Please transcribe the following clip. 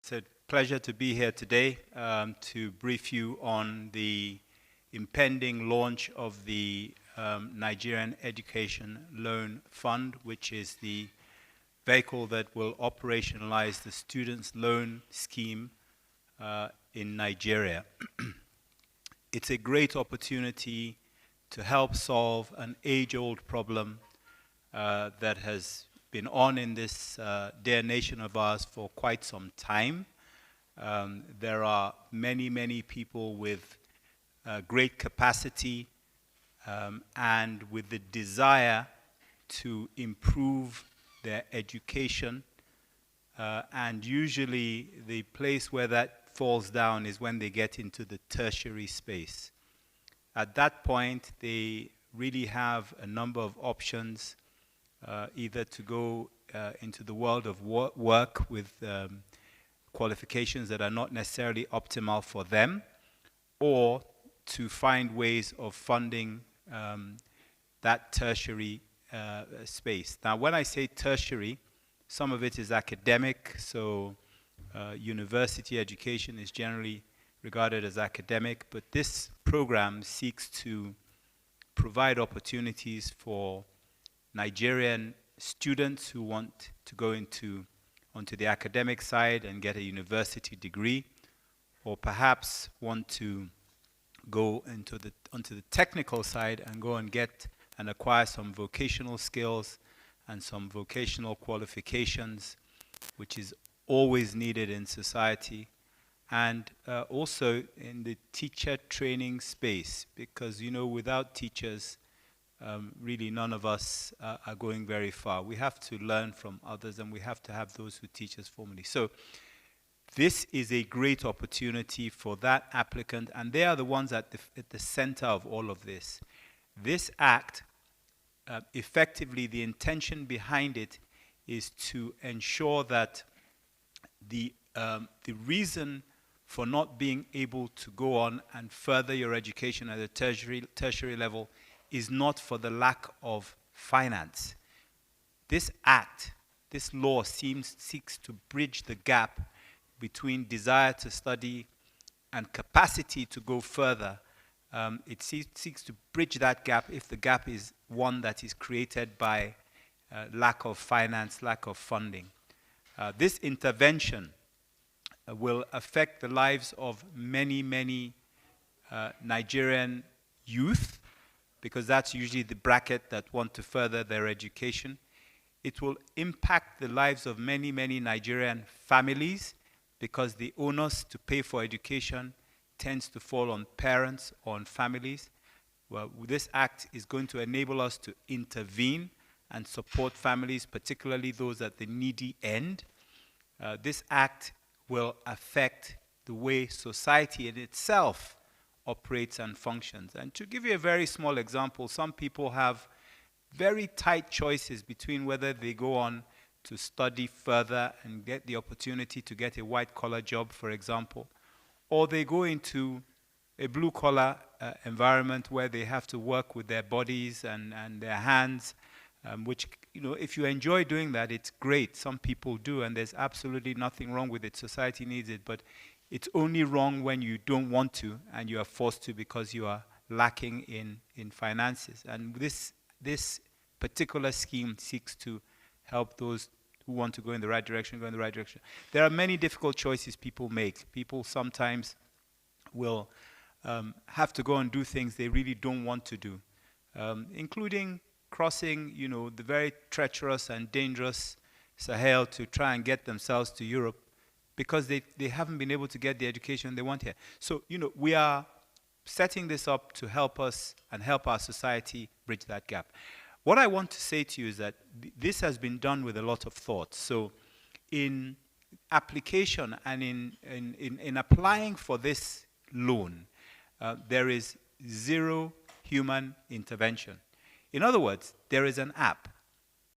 It's a pleasure to be here today to brief you on the impending launch of the Nigerian Education Loan Fund, which is the vehicle that will operationalize the students' loan scheme in Nigeria. It's a great opportunity to help solve an age-old problem that has been on in this dear nation of ours for quite some time. There are many people with great capacity and with the desire to improve their education. And usually the place where that falls down is when they get into the tertiary space. At that point, they really have a number of options, either to go into the world of work with qualifications that are not necessarily optimal for them, or to find ways of funding that tertiary space. Now, when I say tertiary, some of it is academic, so university education is generally regarded as academic, but this program seeks to provide opportunities for Nigerian students who want to go onto the academic side and get a university degree, or perhaps want to go onto the technical side and go and get and acquire some vocational skills and some vocational qualifications, which is always needed in society. And also in the teacher training space, because without teachers, really none of us are going very far. We have to learn from others, and we have to have those who teach us formally. So this is a great opportunity for that applicant, and they are the ones at the center of all of this. This act, effectively, the intention behind it is to ensure that the reason for not being able to go on and further your education at a tertiary level is not for the lack of finance. This act, this law seeks to bridge the gap between desire to study and capacity to go further. It seeks to bridge that gap if the gap is one that is created by lack of finance, lack of funding. This intervention will affect the lives of many Nigerian youth, because that's usually the bracket that want to further their education. It will impact the lives of many Nigerian families, because the onus to pay for education tends to fall on parents or on families. Well, this act is going to enable us to intervene and support families, particularly those at the needy end. This act will affect the way society in itself operates and functions. And to give you a very small example, some people have very tight choices between whether they go on to study further and get the opportunity to get a white-collar job, for example, or they go into a blue-collar environment where they have to work with their bodies and their hands, which, if you enjoy doing that, it's great. Some people do, and there's absolutely nothing wrong with it. Society needs it, but it's only wrong when you don't want to and you are forced to because you are lacking in finances. And this particular scheme seeks to help those who want to go in the right direction, go in the right direction. There are many difficult choices people make. People sometimes will have to go and do things they really don't want to do, including crossing, the very treacherous and dangerous Sahel to try and get themselves to Europe because they haven't been able to get the education they want here. So, we are setting this up to help us and help our society bridge that gap. What I want to say to you is that this has been done with a lot of thought. So in application and in applying for this loan, there is zero human intervention. In other words, there is an app.